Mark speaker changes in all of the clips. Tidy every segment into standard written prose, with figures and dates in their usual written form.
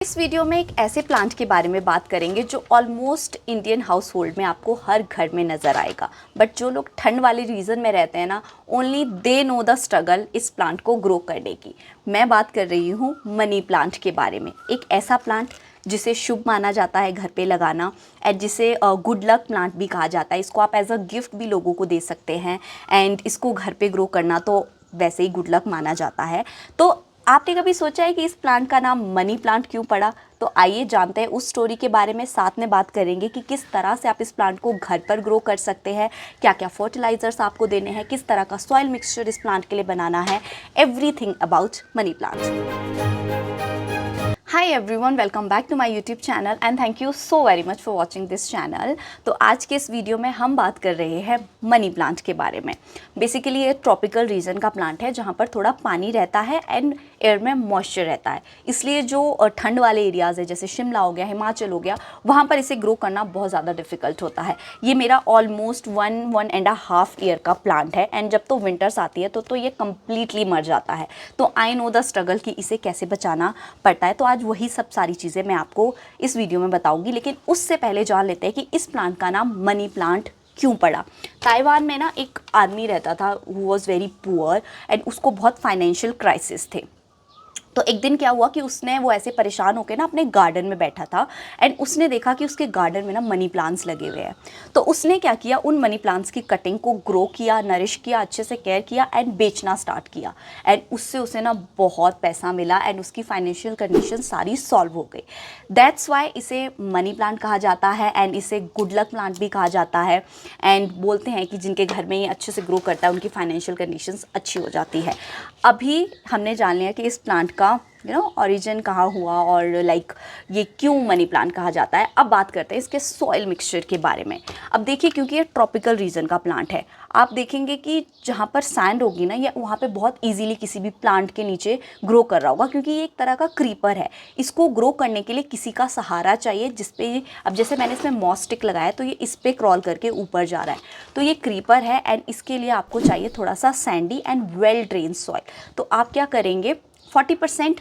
Speaker 1: इस वीडियो में एक ऐसे प्लांट के बारे में बात करेंगे जो ऑलमोस्ट इंडियन हाउस होल्ड में आपको हर घर में नज़र आएगा। बट जो लोग ठंड वाले रीजन में रहते हैं ना, only they know the struggle इस प्लांट को ग्रो करने की। मैं बात कर रही हूँ मनी प्लांट के बारे में। एक ऐसा प्लांट जिसे शुभ माना जाता है घर पे लगाना, एंड जिसे गुड लक प्लांट भी कहा जाता है। इसको आप एज अ गिफ्ट भी लोगों को दे सकते हैं, एंड इसको घर पे ग्रो करना तो वैसे ही गुड लक माना जाता है। तो आपने कभी सोचा है कि इस प्लांट का नाम मनी प्लांट क्यों पड़ा? तो आइए जानते हैं उस स्टोरी के बारे में। साथ में बात करेंगे कि किस तरह से आप इस प्लांट को घर पर ग्रो कर सकते हैं, क्या क्या फर्टिलाइजर्स आपको देने हैं, किस तरह का सॉइल मिक्सचर इस प्लांट के लिए बनाना है, everything about money plant. Hi everyone, welcome back to my YouTube channel and thank you so very much for watching this channel. तो आज के इस वीडियो में हम बात कर रहे हैं मनी प्लांट के बारे में। बेसिकली ये ट्रॉपिकल रीजन का प्लांट है जहाँ पर थोड़ा पानी रहता है एंड एयर में मॉइस्चर रहता है। इसलिए जो ठंड वाले एरियाज़ है जैसे शिमला हो गया, हिमाचल हो गया, वहाँ पर इसे ग्रो करना बहुत ज़्यादा डिफिकल्ट होता है। ये मेरा ऑलमोस्ट 1.5 ईयर का प्लांट है एंड जब तो विंटर्स आती है तो ये कम्प्लीटली मर जाता है। तो आई नो द स्ट्रगल कि इसे कैसे बचाना पड़ता है। तो आज वही सब सारी चीज़ें मैं आपको इस वीडियो में बताऊंगी। लेकिन उससे पहले जान लेते हैं कि इस प्लांट का नाम मनी प्लांट क्यों पड़ा। ताइवान में ना एक आदमी रहता था who was very poor and उसको बहुत फाइनेंशियल क्राइसिस थे। तो एक दिन क्या हुआ कि वो ऐसे परेशान होकर ना अपने गार्डन में बैठा था एंड उसने देखा कि उसके गार्डन में ना मनी प्लांट्स लगे हुए हैं। तो उसने क्या किया, उन मनी प्लांट्स की कटिंग को ग्रो किया, नरिश किया, अच्छे से केयर किया एंड बेचना स्टार्ट किया। एंड उससे उसे ना बहुत पैसा मिला एंड उसकी फाइनेंशियल कंडीशन सारी सॉल्व हो गई। दैट्स वाई इसे मनी प्लांट कहा जाता है एंड इसे गुड लक प्लांट भी कहा जाता है। एंड बोलते हैं कि जिनके घर में ये अच्छे से ग्रो करता है उनकी फाइनेंशियल कंडीशंस अच्छी हो जाती है। अभी हमने जान लिया कि इस प्लांट का ओरिजिन कहाँ हुआ और ये क्यों मनी प्लांट कहा जाता है। अब बात करते हैं इसके सॉइल मिक्सचर के बारे में। अब देखिए, क्योंकि ये ट्रॉपिकल रीजन का प्लांट है, आप देखेंगे कि जहाँ पर सैंड होगी ना, ये वहाँ पे बहुत इजीली किसी भी प्लांट के नीचे ग्रो कर रहा होगा, क्योंकि ये एक तरह का क्रीपर है। इसको ग्रो करने के लिए किसी का सहारा चाहिए, जिसपे अब जैसे मैंने इसमें मॉस स्टिक लगाया तो ये इस पर क्रॉल करके ऊपर जा रहा है। तो ये क्रीपर है एंड इसके लिए आपको चाहिए थोड़ा सा Sandy and well drain soil. तो आप क्या करेंगे, 40%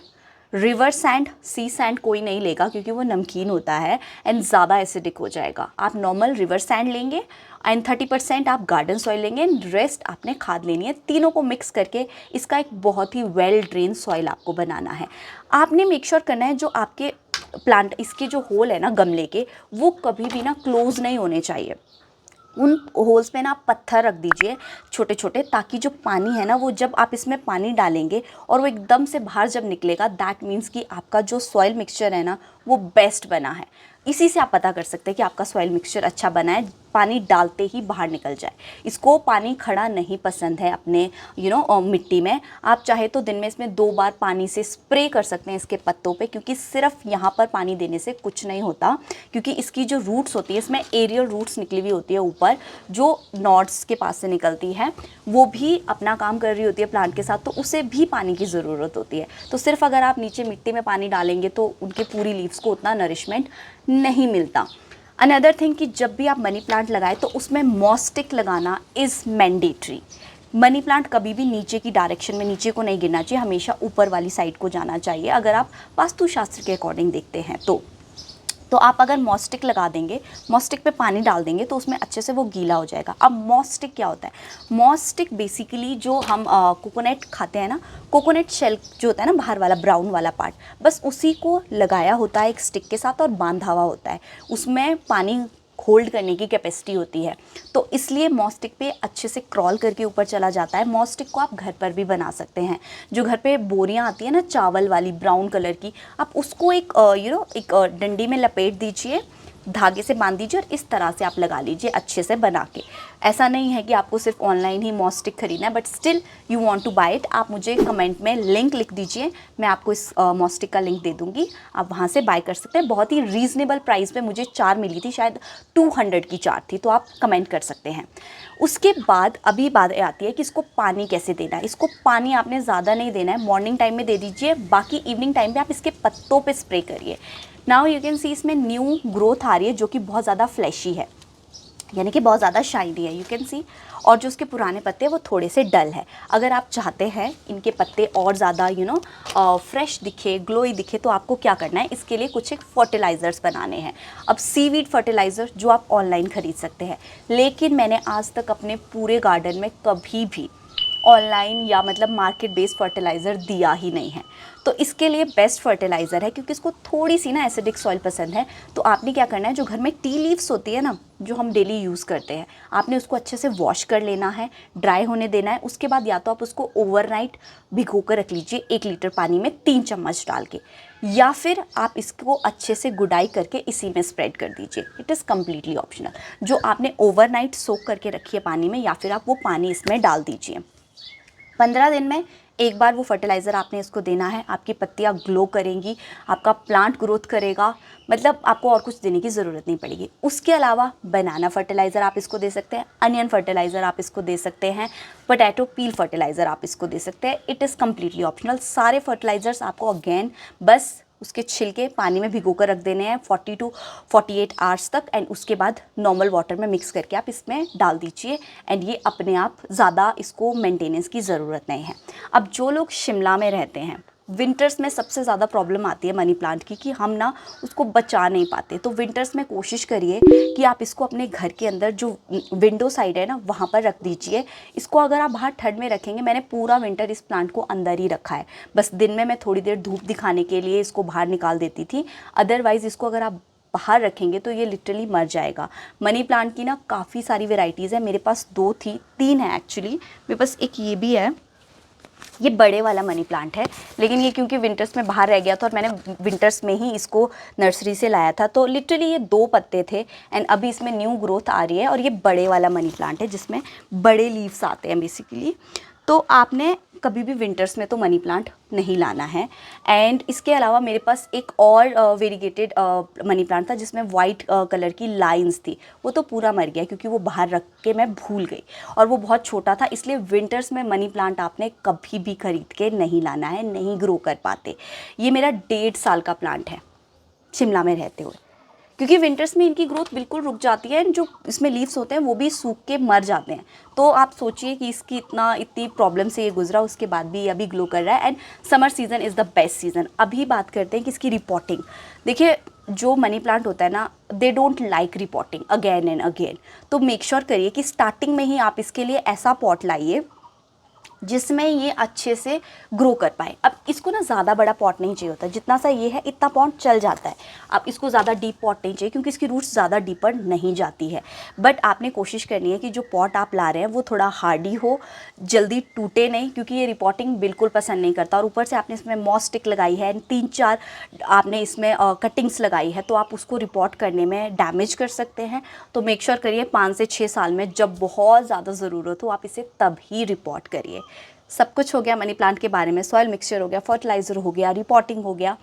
Speaker 1: रिवर सैंड, सी सैंड कोई नहीं लेगा क्योंकि वो नमकीन होता है एंड ज़्यादा एसिडिक हो जाएगा। आप नॉर्मल रिवर सैंड लेंगे एंड 30% आप गार्डन सॉइल लेंगे एंड रेस्ट आपने खाद लेनी है। तीनों को मिक्स करके इसका एक बहुत ही वेल ड्रेन सॉइल आपको बनाना है। आपने मेक श्योर करना है जो आपके प्लांट, इसके जो होल है ना गमले के, वो कभी भी ना क्लोज नहीं होने चाहिए। उन होल्स पे ना आप पत्थर रख दीजिए छोटे छोटे, ताकि जो पानी है ना, वो जब आप इसमें पानी डालेंगे और वो एकदम से बाहर जब निकलेगा, दैट मीन्स कि आपका जो सॉइल मिक्सचर है ना वो बेस्ट बना है। इसी से आप पता कर सकते हैं कि आपका सॉइल मिक्सचर अच्छा बना है, पानी डालते ही बाहर निकल जाए। इसको पानी खड़ा नहीं पसंद है अपने मिट्टी में। आप चाहे तो दिन में इसमें 2 बार पानी से स्प्रे कर सकते हैं इसके पत्तों पे, क्योंकि सिर्फ यहाँ पर पानी देने से कुछ नहीं होता, क्योंकि इसकी जो रूट्स होती है, इसमें एरियल रूट्स निकली हुई होती है ऊपर, जो नॉड्स के पास से निकलती है, वो भी अपना काम कर रही होती है प्लांट के साथ, तो उसे भी पानी की ज़रूरत होती है। तो सिर्फ अगर आप नीचे मिट्टी में पानी डालेंगे तो उनके पूरी लीव्स को उतना नरिशमेंट नहीं मिलता। अनदर थिंग कि जब भी आप मनी प्लांट लगाएं तो उसमें मॉस स्टिक लगाना इज़ मैंडेटरी। मनी प्लांट कभी भी नीचे की डायरेक्शन में, नीचे को नहीं गिरना चाहिए, हमेशा ऊपर वाली साइड को जाना चाहिए अगर आप वास्तुशास्त्र के अकॉर्डिंग देखते हैं तो आप अगर मॉस स्टिक लगा देंगे, मॉस स्टिक पे पानी डाल देंगे तो उसमें अच्छे से वो गीला हो जाएगा। अब मॉस स्टिक क्या होता है? मॉस स्टिक बेसिकली जो हम कोकोनट खाते हैं ना, कोकोनट शेल जो होता है ना बाहर वाला ब्राउन वाला पार्ट, बस उसी को लगाया होता है एक स्टिक के साथ और बांधा हुआ होता है। उसमें पानी होल्ड करने की कैपेसिटी होती है, तो इसलिए मॉस स्टिक पे अच्छे से क्रॉल करके ऊपर चला जाता है। मॉस स्टिक को आप घर पर भी बना सकते हैं। जो घर पे बोरियां आती है ना चावल वाली ब्राउन कलर की, आप उसको एक एक डंडी में लपेट दीजिए, धागे से बांध दीजिए और इस तरह से आप लगा लीजिए अच्छे से बना के। ऐसा नहीं है कि आपको सिर्फ ऑनलाइन ही मॉस स्टिक खरीदना है, but still you want to buy it. आप मुझे कमेंट में लिंक लिख दीजिए, मैं आपको इस मॉस स्टिक का लिंक दे दूंगी, आप वहाँ से बाय कर सकते हैं। बहुत ही रीज़नेबल प्राइस पे मुझे 4 मिली थी, शायद 200 की 4 थी, तो आप कमेंट कर सकते हैं। उसके बाद अभी बात आती है कि इसको पानी कैसे देना है। इसको पानी आपने ज़्यादा नहीं देना है, मॉर्निंग टाइम में दे दीजिए, बाकी इवनिंग टाइम पे आप इसके पत्तों पे स्प्रे करिए। नाउ यू कैन सी इसमें न्यू ग्रोथ आ रही है जो कि बहुत ज़्यादा फ्लैशी है। यानी कि बहुत ज़्यादा शाइनी है, यू कैन सी। और जो उसके पुराने पत्ते हैं वो थोड़े से डल है। अगर आप चाहते हैं इनके पत्ते और ज़्यादा फ्रेश दिखे, ग्लोई दिखे, तो आपको क्या करना है, इसके लिए कुछ एक फर्टिलाइज़र्स बनाने हैं। अब सीवीड फर्टिलाइज़र जो आप ऑनलाइन ख़रीद सकते हैं, लेकिन मैंने आज तक अपने पूरे गार्डन में कभी भी ऑनलाइन या मतलब मार्केट बेस्ड फर्टिलाइज़र दिया ही नहीं है। तो इसके लिए बेस्ट फर्टिलाइज़र है, क्योंकि इसको थोड़ी सी ना एसिडिक सॉइल पसंद है। तो आपने क्या करना है, जो घर में टी लीव्स होती है ना, जो हम डेली यूज़ करते हैं, आपने उसको अच्छे से वॉश कर लेना है, ड्राई होने देना है। उसके बाद या तो आप उसको ओवरनाइट भिगो कर रख लीजिए 1 लीटर पानी में 3 चम्मच डाल के, या फिर आप इसको अच्छे से गुडाई करके इसी में स्प्रेड कर दीजिए। It is completely optional. जो आपने ओवरनाइट सोक करके रखी है पानी में, या फिर आप वो पानी इसमें डाल दीजिए। 15 दिन में एक बार वो फर्टिलाइज़र आपने इसको देना है। आपकी पत्तियाँ ग्लो करेंगी, आपका प्लांट ग्रोथ करेगा, मतलब आपको और कुछ देने की ज़रूरत नहीं पड़ेगी। उसके अलावा बनाना फर्टिलाइज़र आप इसको दे सकते हैं, अनियन फर्टिलाइज़र आप इसको दे सकते हैं, पोटैटो पील फर्टिलाइज़र आप इसको दे सकते हैं। It is completely optional. सारे फर्टिलाइज़र्स आपको अगेन बस उसके छिलके पानी में भिगो कर रख देने हैं 40 to 48 आवर्स तक, एंड उसके बाद नॉर्मल वाटर में मिक्स करके आप इसमें डाल दीजिए, एंड ये अपने आप ज़्यादा इसको मेंटेनेंस की ज़रूरत नहीं है। अब जो लोग शिमला में रहते हैं, विंटर्स में सबसे ज़्यादा प्रॉब्लम आती है मनी प्लांट की, कि हम ना उसको बचा नहीं पाते। तो विंटर्स में कोशिश करिए कि आप इसको अपने घर के अंदर जो विंडो साइड है ना, वहाँ पर रख दीजिए। इसको अगर आप बाहर ठंड में रखेंगे, मैंने पूरा विंटर इस प्लांट को अंदर ही रखा है, बस दिन में मैं थोड़ी देर धूप दिखाने के लिए इसको बाहर निकाल देती थी। अदरवाइज़ इसको अगर आप बाहर रखेंगे तो ये लिटरली मर जाएगा। मनी प्लांट की ना काफ़ी सारी वेराइटीज़ है, मेरे पास 2 थी, 3 है एक्चुअली। मेरे पास एक ये भी है, ये बड़े वाला मनी प्लांट है, लेकिन ये क्योंकि विंटर्स में बाहर रह गया था और मैंने विंटर्स में ही इसको नर्सरी से लाया था, तो लिटरली ये 2 पत्ते थे, एंड अभी इसमें न्यू ग्रोथ आ रही है। और ये बड़े वाला मनी प्लांट है जिसमें बड़े लीव्स आते हैं बेसिकली। तो आपने कभी भी विंटर्स में तो मनी प्लांट नहीं लाना है। एंड इसके अलावा मेरे पास एक और वेरीगेटेड मनी प्लांट था जिसमें वाइट कलर की लाइंस थी, वो तो पूरा मर गया क्योंकि वो बाहर रख के मैं भूल गई, और वो बहुत छोटा था। इसलिए विंटर्स में मनी प्लांट आपने कभी भी खरीद के नहीं लाना है, नहीं ग्रो कर पाते। ये मेरा 1.5 साल का प्लांट है शिमला में रहते हुए, क्योंकि विंटर्स में इनकी ग्रोथ बिल्कुल रुक जाती है, एंड जो इसमें लीव्स होते हैं वो भी सूख के मर जाते हैं। तो आप सोचिए कि इसकी इतनी प्रॉब्लम से ये गुजरा, उसके बाद भी ये अभी ग्लो कर रहा है। And summer season is the best season. अभी बात करते हैं कि इसकी रिपोर्टिंग। देखिए, जो मनी प्लांट होता है ना, they don't like reporting again and again. तो मेक श्योर करिए कि स्टार्टिंग में ही आप इसके लिए ऐसा पॉट लाइए जिसमें ये अच्छे से ग्रो कर पाए। अब इसको ना ज़्यादा बड़ा पॉट नहीं चाहिए होता, जितना सा ये है इतना पॉट चल जाता है। अब इसको ज़्यादा डीप पॉट नहीं चाहिए क्योंकि इसकी रूट्स ज़्यादा डीपर नहीं जाती है। बट आपने कोशिश करनी है कि जो पॉट आप ला रहे हैं वो थोड़ा हार्डी हो, जल्दी टूटे नहीं, क्योंकि ये रिपोर्टिंग बिल्कुल पसंद नहीं करता। और ऊपर से आपने इसमें मॉस स्टिक लगाई है, 3-4 आपने इसमें कटिंग्स लगाई है, तो आप उसको रिपोर्ट करने में डैमेज कर सकते हैं। तो मेक श्योर करिए 5 से 6 साल में जब बहुत ज़्यादा ज़रूरत हो आप इसे तब ही रिपोर्ट करिए। सब कुछ हो गया मनी प्लांट के बारे में। सॉइल मिक्सचर हो गया, फर्टिलाइज़र हो गया, रिपोर्टिंग हो गया,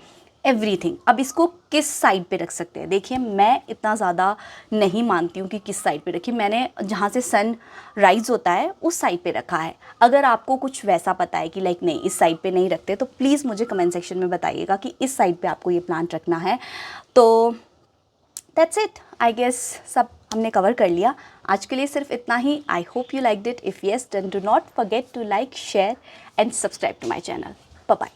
Speaker 1: एवरीथिंग। अब इसको किस साइड पे रख सकते हैं? देखिए, मैं इतना ज़्यादा नहीं मानती हूँ कि किस साइड पे रखिए। मैंने जहाँ से सन राइज़ होता है उस साइड पे रखा है। अगर आपको कुछ वैसा पता है कि लाइक नहीं इस साइड पे नहीं रखते, तो प्लीज़ मुझे कमेंट सेक्शन में बताइएगा कि इस साइड पे आपको ये प्लांट रखना है। तो दैट्स इट, आई गेस सब हमने कवर कर लिया। आज के लिए सिर्फ इतना ही। I hope you liked it. If yes, then do not forget to like, share and subscribe to my channel. Bye bye.